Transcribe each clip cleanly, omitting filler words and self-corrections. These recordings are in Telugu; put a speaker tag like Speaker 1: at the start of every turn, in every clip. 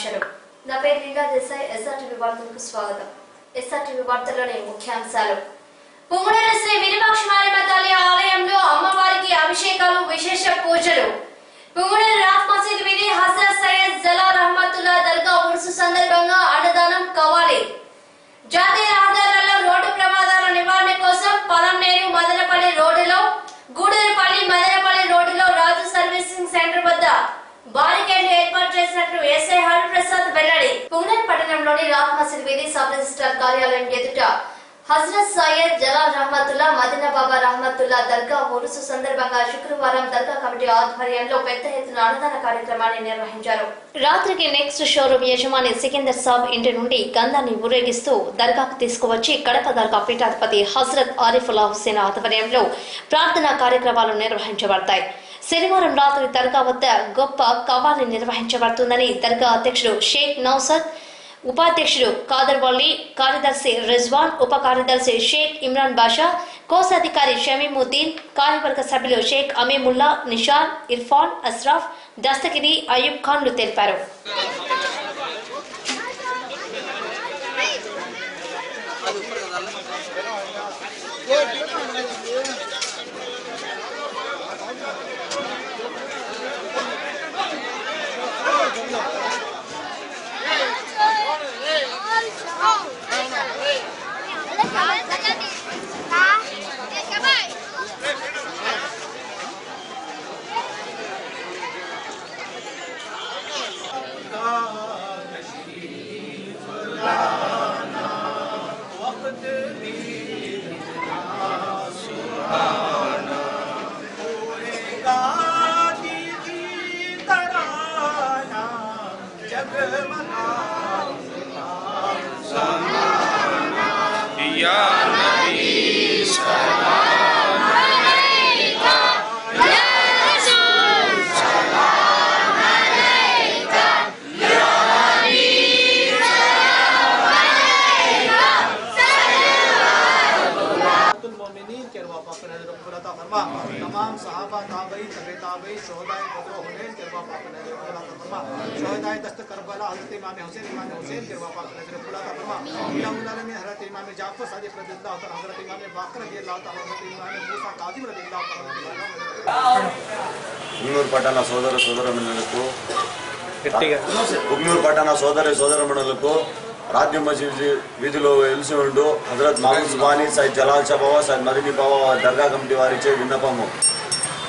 Speaker 1: నిర్వహించారు. నా పేరు లీలా దేశాయ్. ఎస్ఆర్టీవీ వార్తలకు స్వాగతం. ఎస్ఆర్టీవీ వార్తల్లోని ముఖ్యాంశాలు. పుంగనూరు శ్రీ విరూపాక్ష మారమ్మ తల్లి ఆలయంలో అమ్మవారికి అభిషేకాలు, విశేష పూజలు. పుంగనూరు రాఫ్ మసీద్ వీధి హజరత్ సయ్యద్ జలాల్ రహమతుల్లా దర్గా ఉరుసు సందర్భంగా అన్నదానం కవాలి. జాతీయ రహదారులలో రోడ్డు ప్రమాదాల నివారణ కోసం పలంనేరు మదనపల్లి రోడ్డులో, గూడూరుపల్లి మదనపల్లి రోడ్డులో రాజు సర్వీసింగ్ సెంటర్ వద్ద బారికేడ్లు ఏర్పాటు చేసినట్లు ఎస్ఐ హరిప్రసాద్ వెల్లడి. పుంగనూరు పట్టణంలోని రాఫ్ మసీద్ వీధి సబ్ రిజిస్ట్రార్ కార్యాలయం ఎదుట హజరత్ సయ్యద్ జలాల్ రహమతుల్లా మదీనా బాబా రహమతుల్లా దర్గా ఉరుసు సందర్భంగా శుక్రవారం దర్గా కమిటీ ఆధ్వర్యంలో పెద్ద ఎత్తున అన్నదాన కార్యక్రమాన్ని నిర్వహించారు. రాత్రికి నెక్స్ట్ షోరూమ్ యజమాని సికిందర్ సాబ్ ఇంటి నుండి గంధాన్ని ఊరేగిస్తూ దర్గాకు తీసుకువచ్చి కడప దర్గా పీఠాధిపతి హజరత్ ఆరిఫుల్లా హుస్సేన్ ఆధ్వర్యంలో ప్రార్థనా కార్యక్రమాలు నిర్వహించబడతాయి. శనివారం రాత్రి దర్గా వద్ద గొప్ప కవాలి నిర్వహించబడుతుందని దర్గా అధ్యక్షుడు షేక్ నౌసద్, ఉపాధ్యక్షుడు కాదర్ వల్లి, కార్యదర్శి రిజ్వాన్, ఉప కార్యదర్శి షేక్ ఇమ్రాన్ బాషా, కోశాధికారి షమీముద్దీన్, కార్యవర్గ సభ్యులు షేక్ అమీముల్లా, నిషాన్, ఇర్ఫాన్, అస్రాఫ్, దస్తగిరి, అయ్యూబ్ ఖాన్లు తెలిపారు.
Speaker 2: तमाम सहाबा ताबई तबे ताबई शोहदाए बदर हुनैन किरवा पाक नजर खुदा फरमा शोहदाए दस्त करबला हजरत इमाम हुसैन किरवा पाक नजर खुदा फरमा इलाहुल में हजरत इमाम जाफर सादिक रदियल्लाहु तआला हजरत इमाम बाकर रदियल्लाहु तआला हजरत इमाम मूसा काजिम रदियल्लाहु तआला పుంగనూరు పట్టణ సోదర సోదరమణులకు పుంగనూరు పట్టణ సోదర సోదరమణులకు రాజ్య మసీద్ వీధిలో వెలిసి ఉండు హజరత్ మహమూద్ సుబానీ, సయ్యద్ జలాల్ షా బాబా, సయ్యద్ మదనీ బాబా దర్గా కమిటీ వారిచే విన్నపము.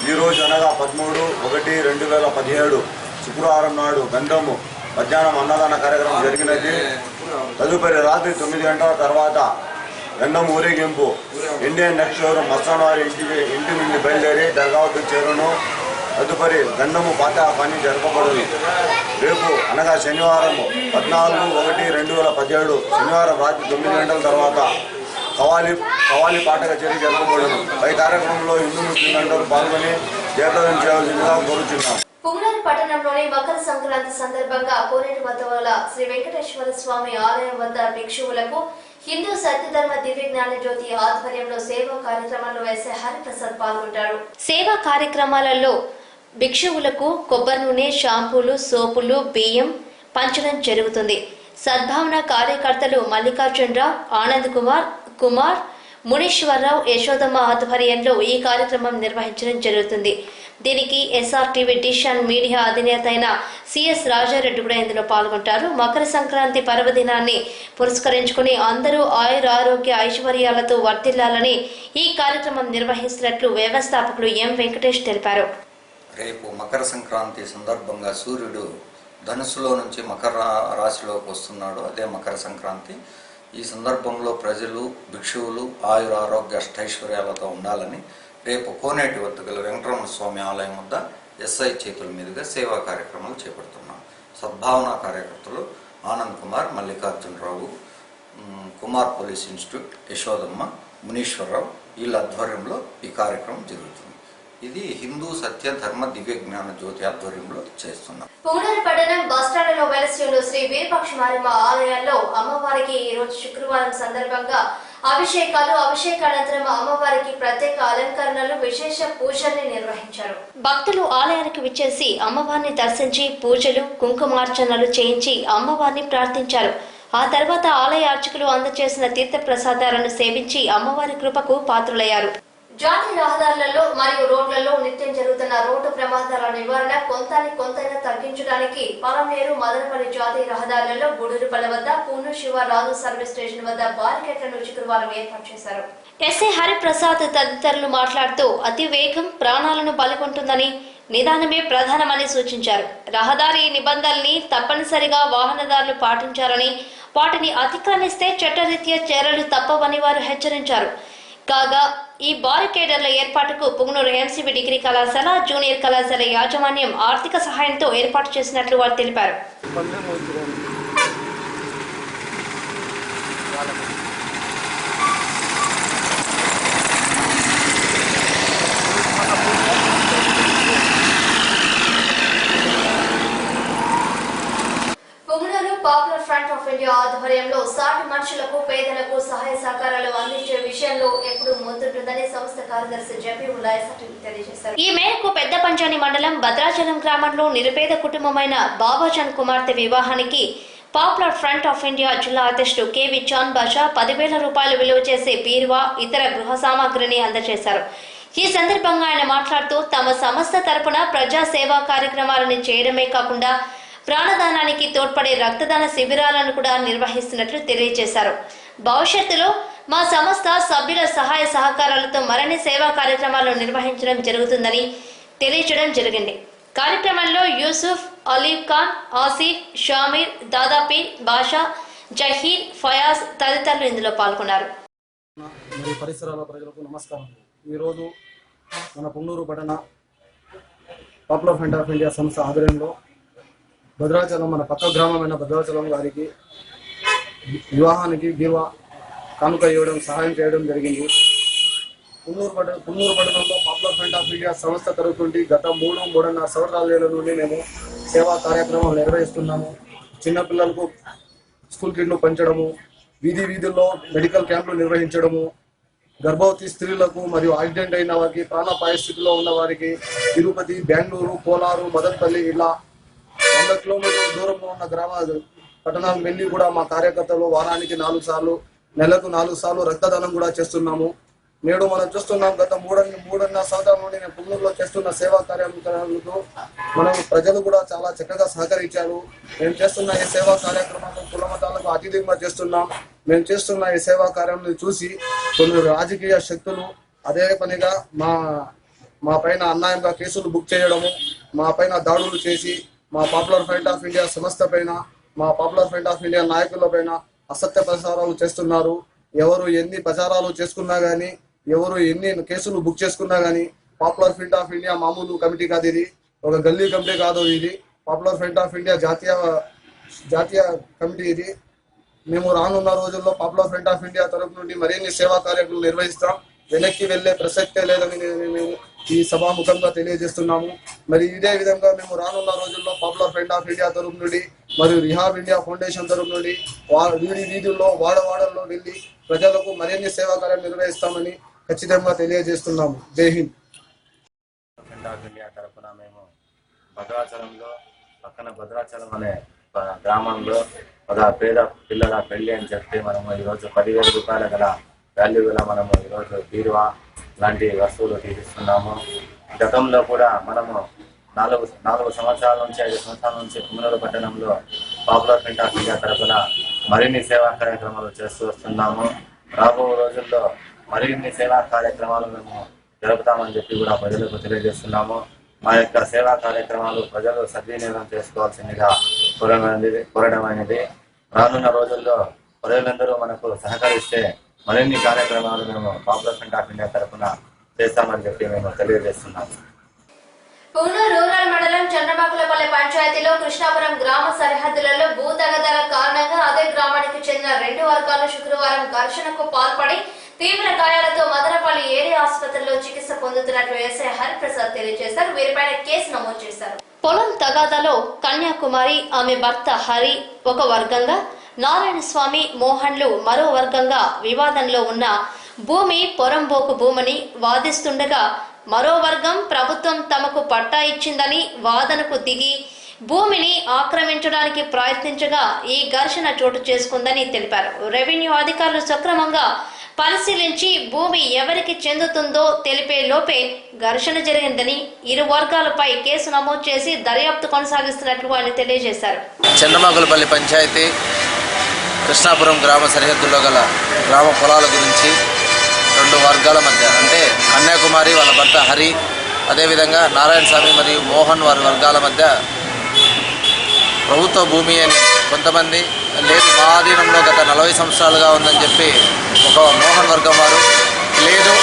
Speaker 2: ఈరోజు అనగా 13/1/2017 శుక్రవారం నాడు గంధము మధ్యాహ్నం అన్నదాన కార్యక్రమం జరిగినది. తదుపరి రాత్రి 9 గంటల తర్వాత గంధం ఊరేగింపు ఇండియన్ నెక్స్ట్ షోరూమ్ మస్తాన్ వారి ఇంటి నుండి బయలుదేరి దర్గా వద్దకు చేరును. తదుపరి గంధము పాత పని జరపబడును. రేపు అనగా శనివారం 14/1/2017 శనివారం రాత్రి 9 గంటల తర్వాత కవాలి పాట కచేరీ జరపబడును. పై కార్యక్రమంలో హిందూ ముస్లిం అందరూ పాల్గొని జయప్రదం చేయవలసిందిగా కోరుచున్నాం.
Speaker 1: పుంగనూరు పట్టణంలోని మకర సంక్రాంతి సందర్భంగా కోనేటి వద్ద గల శ్రీ వెంకటేశ్వర స్వామి ఆలయం వద్ద భిక్షువులకు హిందూ సత్యధర్మ దివ్య జ్ఞాన జ్యోతి ఆధ్వర్యంలో సేవా కార్యక్రమాల్లో ఎస్ఐ హరిప్రసాద్ పాల్గొంటారు. సేవా కార్యక్రమాలలో భిక్షువులకు కొబ్బరి నూనె, షాంపూలు, సోపులు, బియ్యం పంచడం జరుగుతుంది. సద్భావన కార్యకర్తలు మల్లికార్జునరావు, ఆనంద్ కుమార్, మునీశ్వరరావు, యశోదమ్మ ఆధ్వర్యంలో ఈ కార్యక్రమం నిర్వహించడం జరుగుతుంది. దీనికి ఎస్ఆర్టీవీ డిష్ అండ్ మీడియా అధినేత అయిన సిఎస్ రాజారెడ్డి కూడా ఇందులో పాల్గొంటారు. మకర సంక్రాంతి పర్వదినాన్ని పురస్కరించుకుని అందరూ ఆయురారోగ్య ఐశ్వర్యాలతో వర్ధిల్లాలని ఈ కార్యక్రమం నిర్వహిస్తున్నట్లు వ్యవస్థాపకులు ఎం వెంకటేష్ తెలిపారు.
Speaker 3: రేపు మకర సంక్రాంతి సందర్భంగా సూర్యుడు ధనుసులో నుంచి మకర రాశిలోకి వస్తున్నాడు. అదే మకర సంక్రాంతి. ఈ సందర్భంలో ప్రజలు, భిక్షువులు ఆయురారోగ్య అష్టైశ్వర్యాలతో ఉండాలని రేపు కోనేటి వద్ద గల వెంకటరమణ స్వామి ఆలయం వద్ద ఎస్ఐ చేతుల మీదుగా సేవా కార్యక్రమాలు చేపడుతున్నాం. సద్భావన కార్యకర్తలు ఆనంద్ కుమార్, మల్లికార్జునరావు, కుమార్ పోలీస్ ఇన్స్టిట్యూట్, యశోదమ్మ, మునీశ్వరరావు వీళ్ళ ఆధ్వర్యంలో ఈ కార్యక్రమం జరుగుతుంది. ఇది హిందూ సత్య ధర్మ దివ్య జ్ఞాన జ్యోతి ఆధ్వర్యంలో చేస్తున్నాం.
Speaker 1: పుంగనూరు పట్టణం బస్టాండ్ లో వెలసి ఉన్న శ్రీ విరూపాక్ష మారమ్మ ఆలయాల్లో అమ్మవారికి ఈ రోజు శుక్రవారం సందర్భంగా అభిషేకాలు, అభిషేకానంతరం అమ్మవారికి ప్రత్యేక అలంకరణలు, విశేష పూజల్ని నిర్వహించారు. భక్తులు ఆలయానికి విచ్చేసి అమ్మవారిని దర్శించి పూజలు, కుంకుమార్చనలు చేయించి అమ్మవారిని ప్రార్థించారు. ఆ తర్వాత ఆలయ అర్చకులు అందజేసిన తీర్థ ప్రసాదాలను సేవించి అమ్మవారి కృపకు పాత్రులయ్యారు. జాతీయ రహదారులలో మరియు రోడ్లలో నిత్యం జరుగుతున్న రోడ్డు ప్రమాదాల నివారణ కొంతైనా తగ్గించడానికి పలమనేరు మదనపల్లి జాతీయ రహదారులలో గుడూరుపల్లి వద్ద పూర్ణ శివరాజు సర్వీస్ స్టేషన్ వద్ద బారికేడ్లను శుక్రవారం ఏర్పాటు చేశారు. ఎస్ఐ హరిప్రసాద్ తదితరులు మాట్లాడుతూ అతి వేగం ప్రాణాలను బలికొంటుందని, నిదానమే ప్రధానమని సూచించారు. రహదారి నిబంధనల్ని తప్పనిసరిగా వాహనదారులు పాటించాలని, వాటిని అతిక్రమిస్తే చట్టరీత్యా చర్యలు తప్పవని వారు హెచ్చరించారు. కాగా ఈ బారికేడర్ల ఏర్పాటుకు పుంగనూరు ఎంసీబీ డిగ్రీ కళాశాల, జూనియర్ కళాశాల యాజమాన్యం ఆర్థిక సహాయంతో ఏర్పాటు చేసినట్లు వారు తెలిపారు. Punganur popular front of India ఆధ్వర్యంలో సాటి మనుషులకు, పేదలకు సహాయ సహకారాలు అందించే విషయంలో ఎప్పుడు ముందుంటుందని సంస్థ కార్యదర్శి జెపి ఉల్లాయ్ తెలియజేశారు. ఈ మేరకు పెద్ద పంచాని మండలం భద్రాచలం గ్రామంలో నిరుపేద కుటుంబమైన బాబాజాన్ కుమార్తె వివాహానికి పాపులర్ ఫ్రంట్ ఆఫ్ ఇండియా జిల్లా అధ్యక్షుడు కేవి చాంద్ బాషా 10,000 రూపాయలు విలువ చేసే బీరువా, ఇతర గృహ సామాగ్రిని అందజేశారు. ఈ సందర్భంగా ఆయన మాట్లాడుతూ తమ సంస్థ తరపున ప్రజా సేవా కార్యక్రమాలను చేయడమే కాకుండా ప్రాణదానానికి తోడ్పడే రక్తదాన శిబిరాలను కూడా నిర్వహిస్తున్నట్లు తెలియజేశారు. భవిష్యత్తులో మా సంస్థ సభ్యుల సహాయ సహకారాలతో మరిన్ని సేవా కార్యక్రమాలు నిర్వహించడం జరుగుతుందని తెలియజేయడం జరిగింది. కార్యక్రమంలో యూసుఫ్, అలీఫ్ ఖాన్, ఆసిఫ్, షామీర్, దాదాపీ, బాషా, జహీర్, ఫయాజ్ తదితరులు ఇందులో పాల్గొన్నారు.
Speaker 4: పరిసరాల ప్రజలకు నమస్కారం. ఈరోజు మన పుంగనూరు పట్టణ పాపులర్ ఫ్రంట్ ఆఫ్ ఇండియా సంస్థ ఆధ్వర్యంలో భద్రాచలం, మన పక్క గ్రామమైన భద్రాచలం గారికి వివాహానికి బీరువా కానుక ఇవ్వడం, సహాయం చేయడం జరిగింది. పుంగనూరు పట్టణంలో పాపులర్ ఫ్రంట్ ఆఫ్ ఇండియా సంస్థ తరఫు నుండి గత 3.5 సంవత్సరాల నుండి మేము సేవా కార్యక్రమాలు నిర్వహిస్తున్నాము. చిన్నపిల్లలకు స్కూల్ కిట్లు పంచడము, వీధుల్లో మెడికల్ క్యాంపులు నిర్వహించడము, గర్భవతి స్త్రీలకు మరియు యాక్సిడెంట్ అయిన వారికి, ప్రాణాపాయ స్థితిలో ఉన్న వారికి తిరుపతి, బెంగళూరు, కోలారు, మదనపల్లి ఇలా 100 కిలోమీటర్ల దూరంలో ఉన్న పట్టణాలకు వెళ్ళి కూడా మా కార్యకర్తలు వారానికి 4 సార్లు, నెలకు 4 సార్లు రక్తదానం కూడా చేస్తున్నాము. నేడు మనం చూస్తున్నాం, గత 3.5 సంవత్సరాల నుండి నేను పుంగనూరులో చేస్తున్న సేవా కార్యక్రమాలకు మనం ప్రజలు కూడా చాలా చక్కగా సహకరించారు. మేము చేస్తున్న ఈ సేవా కార్యక్రమాలను కుల మతాలకు అతీతంగా చేస్తున్నాం. మేము చేస్తున్న ఈ సేవా కార్యాలను చూసి కొన్ని రాజకీయ శక్తులు అదే పనిగా మా పైన అన్యాయంగా కేసులు బుక్ చేయడము, మా పైన దాడులు చేసి మా పాపులర్ ఫ్రంట్ ఆఫ్ ఇండియా సంస్థ పైన, మా పాపులర్ ఫ్రంట్ ఆఫ్ ఇండియా నాయకుల పైన అసత్య ప్రచారాలు చేస్తున్నారు. ఎవరు ఎన్ని ప్రచారాలు చేసుకున్నా గానీ, ఎవరు ఎన్ని కేసులు బుక్ చేసుకున్నా గానీ పాపులర్ ఫ్రంట్ ఆఫ్ ఇండియా మామూలు కమిటీ కాదు, ఇది ఒక గల్లీ కమిటీ కాదు. ఇది పాపులర్ ఫ్రంట్ ఆఫ్ ఇండియా జాతీయ కమిటీ. ఇది మేము రానున్న రోజుల్లో పాపులర్ ఫ్రంట్ ఆఫ్ ఇండియా తరఫు నుండి మరిన్ని సేవా కార్యక్రమాలు నిర్వహిస్తాం. వెనక్కి వెళ్లే ప్రసక్తే లేదని మేము ఈ సభాముఖంగా తెలియజేస్తున్నాము. మరి ఇదే విధంగా మేము రానున్న రోజుల్లో పాపులర్ ఫ్రంట్ ఆఫ్ ఇండియా తరఫు నుండి మరియు రిహాబ్ ఇండియా ఫౌండేషన్ తరఫు నుండి వీధుల్లో, వాడవాడల్లో వెళ్లి ప్రజలకు మరిన్ని సేవా కార్యం నిర్వహిస్తామని ఖచ్చితంగా తెలియజేస్తున్నాము. జై హింద్.
Speaker 5: ఫ్రంట్ ఆఫ్ ఇండియా తరఫున మేము భద్రాచలంలో, పక్కన భద్రాచలం అనే గ్రామంలో ఒక పేద పిల్లల పెళ్లి అని చెప్పి మనము ఈరోజు 10,000 రూపాయల గల వాల్యూ గల మనము ఈరోజు బీరువా లాంటి వస్తువులు తీసిస్తున్నాము. గతంలో కూడా మనము 4 సంవత్సరాల నుంచి 5 సంవత్సరాల నుంచి పుంగనూరు పట్టణంలో పాపులర్ ఫ్రంట్ ఆఫ్ ఇండియా తరఫున మరిన్ని సేవా కార్యక్రమాలు చేస్తూ వస్తున్నాము. రాబో రోజుల్లో మరిన్ని సేవా కార్యక్రమాలు మేము జరుపుతామని చెప్పి కూడా ప్రజలకు తెలియజేస్తున్నాము. మా యొక్క సేవా కార్యక్రమాలు ప్రజలు సద్వినియోగం చేసుకోవాల్సిందిగా కోరడం అనేది. రానున్న రోజుల్లో ప్రజలందరూ మనకు సహకరిస్తే మరిన్ని కార్యక్రమాలు మేము పాపులర్ ఫ్రంట్ ఆఫ్ ఇండియా తరఫున చేస్తామని చెప్పి మేము తెలియజేస్తున్నాము.
Speaker 1: పుంగనూరు రూరల్ మండలం చంద్రమాకులపల్లి పంచాయతీలో కృష్ణాపురం గ్రామ సరిహద్దులలో భూ తగాదాల కారణంగా అదే గ్రామానికి చెందిన 2 వర్గాలు శుక్రవారం ఘర్షణకు పాల్పడి తీవ్ర గాయాలతో మదనపల్లి ఏరియా ఆసుపత్రిలో చికిత్స పొందుతున్నట్లు ఎస్ఐ హరిప్రసాద్ తెలియజేశారు. వీరిపైన కేసు నమోదు చేశారు. పొలం తగాదాలో కన్యాకుమారి, ఆమె భర్త హరి ఒక వర్గంగా, నారాయణ స్వామి మోహన్లు మరో వర్గంగా వివాదంలో ఉన్న భూమి పొరంబోకు భూమిని వాదిస్తుండగా మరో వర్గం ప్రభుత్వం తమకు పట్టా ఇచ్చిందని వాదనకు దిగి భూమిని ఆక్రమించడానికి ప్రయత్నించగా ఈ ఘర్షణ చోటు చేసుకుందని తెలిపారు. రెవెన్యూ అధికారులు సక్రమంగా పరిశీలించి భూమి ఎవరికి చెందుతుందో తెలిపే లోపే ఘర్షణ జరిగిందని ఇరు వర్గాలపై కేసు నమోదు చేసి దర్యాప్తు కొనసాగిస్తున్నట్లు ఆయన తెలియజేశారు.
Speaker 6: చంద్రమగులపల్లి పంచాయతీ కృష్ణాపురం గ్రామ సరిహద్దుల్లో గల గ్రామ పొలాల గురించి రెండు వర్గాల మధ్య అంటే కన్యాకుమారి వాళ్ళ భర్త హరి, అదేవిధంగా నారాయణ స్వామి మరియు మోహన్ వారి వర్గాల మధ్య ప్రభుత్వ భూమి అని కొంతమంది, లేదు మా ఆధీనంలో గత 40 సంవత్సరాలుగా ఉందని చెప్పి ఒక మోహన్ వర్గం వారు, లేదు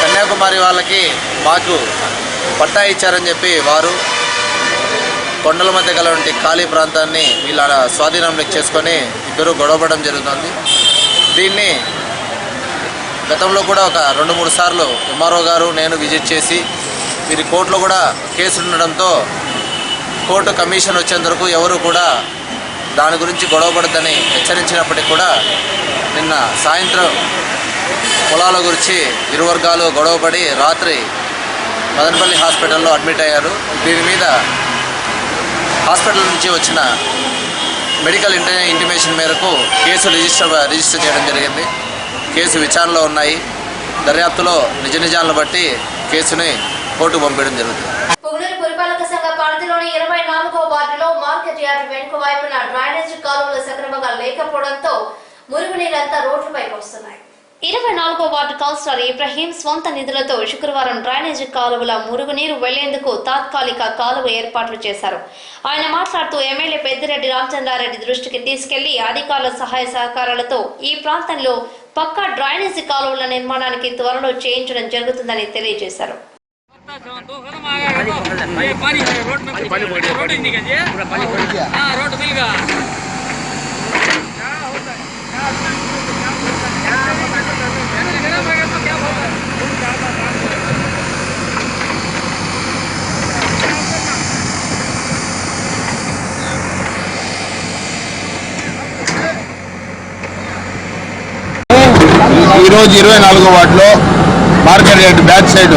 Speaker 6: కన్యాకుమారి వాళ్ళకి మాకు పట్టా ఇచ్చారని చెప్పి వారు కొండల మధ్య గలవంటి ఖాళీ ప్రాంతాన్ని వీళ్ళ స్వాధీనంలోకి చేసుకొని ఇద్దరు గొడవపడడం జరుగుతుంది. దీన్ని గతంలో కూడా ఒక 2-3 సార్లు ఎంఆర్ఓ గారు నేను విజిట్ చేసి వీరి కోర్టులో కూడా కేసు ఉండడంతో కోర్టు కమిషన్ వచ్చేంత వరకు ఎవరు కూడా దాని గురించి గొడవపడద్దని హెచ్చరించినప్పటికీ కూడా నిన్న సాయంత్రం పొలాల గురించి ఇరు వర్గాలు గొడవపడి రాత్రి మదనపల్లి హాస్పిటల్లో అడ్మిట్ అయ్యారు. దీని మీద హాస్పిటల్ నుంచి వచ్చిన మెడికల్ ఇంటిమేషన్ మేరకు కేసు రిజిస్టర్ చేయడం జరిగింది. కేసు విచారణలో ఉన్నాయి. దర్యాప్తులో నిజాలను బట్టి కేసుని కోర్టుకు పంపించడం జరుగుతుంది.
Speaker 1: పుంగనూరు పురపాలక సంఘ పరిధిలోని 24వ వార్డులో మార్కెట్ యార్డ్ వెనుక వైపున డ్రైనేజ్ కాలువలు సక్రమంగా లేకపోవడంతో మురుగునీరంతా రోడ్లపైకి వస్తున్నాయి. 24వ వార్డు కౌన్సిలర్ ఇబ్రహీం స్వంత నిధులతో శుక్రవారం డ్రైనేజీ కాలువల మురుగునీరు వెళ్లేందుకు తాత్కాలిక కాలువ ఏర్పాట్లు చేశారు. ఆయన మాట్లాడుతూ ఎమ్మెల్యే పెద్దిరెడ్డి రామచంద్రారెడ్డి దృష్టికి తీసుకెళ్లి అధికారుల సహాయ సహకారాలతో ఈ ప్రాంతంలో పక్కా డ్రైనేజీ కాలువల నిర్మాణానికి త్వరలో చేయించడం జరుగుతుందని తెలియజేశారు.
Speaker 7: ఈరోజు 24వ వార్డులో market yard back side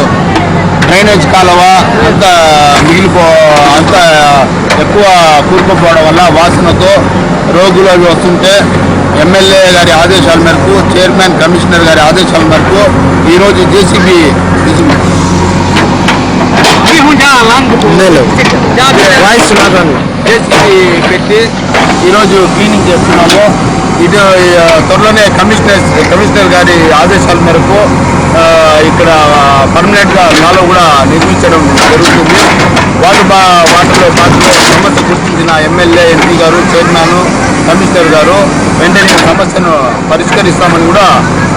Speaker 7: drainage కాలువ అంత ఎక్కువ కూరుకుపోవడం వల్ల వాసనతో రోగులు అవి వస్తుంటే ఎమ్మెల్యే గారి ఆదేశాల మేరకు, చైర్మన్ కమిషనర్ గారి ఆదేశాల మేరకు ఈరోజు జేసీబీ పెట్టి ఈరోజు క్లీనింగ్ చేస్తున్నాము. ఇది త్వరలోనే కమిషనర్ గారి ఆదేశాల మేరకు ఇక్కడ పర్మనెంట్గా కాలువ కూడా నిర్మించడం జరుగుతుంది. వాటర్లో సమస్య గుర్తించిన ఎమ్మెల్యే, ఎంపీ గారు, చైర్మన్, కమిషనర్ గారు వెంటనే సమస్యను పరిష్కరిస్తామని కూడా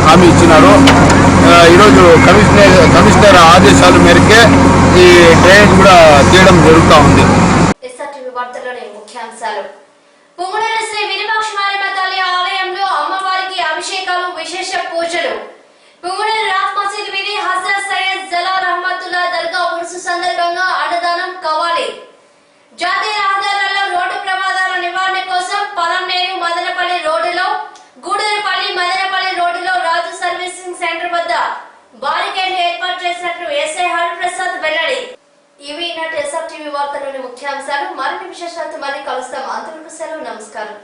Speaker 7: హామీ ఇచ్చినారు. ఈరోజు కమిషనర్ ఆదేశాల మేరకే ఈ డ్రైనేజ్ కూడా తీయడం జరుగుతూ ఉంది.
Speaker 1: పుంగనూరు శ్రీ విరూపాక్షమారమ్మ తల్లి ఆలయంలో అమ్మవారికి అభిషేకాలు, విశేష పూజలు. పుంగనూరు రాజ్ మసీద్ వీధి హజరత్ సయ్యద్ జలా రహమతుల్లా దర్గా ఉర్సు సందర్భంగా అన్నదానం కవాలి. జాతీయ రహదారులలో రోడ్డు ప్రమాదాల నివారణ కోసం పలంనేరు మదనపల్లి రోడ్డులో, గూడూరుపల్లి మదనపల్లి రోడ్డులో రాజు సర్వీసింగ్ సెంటర్ వద్ద బారికేడ్లు ఏర్పాటు చేసినట్లు ఎస్ఐ హరిప్రసాద్ వెల్లడి. ఇవి నాటి SRTV వార్తలోని ముఖ్యాంశాలు. మరిన్ని విశేషాలతో మళ్ళీ కలుస్తాం. అంతవరకు సెలవు. నమస్కారం.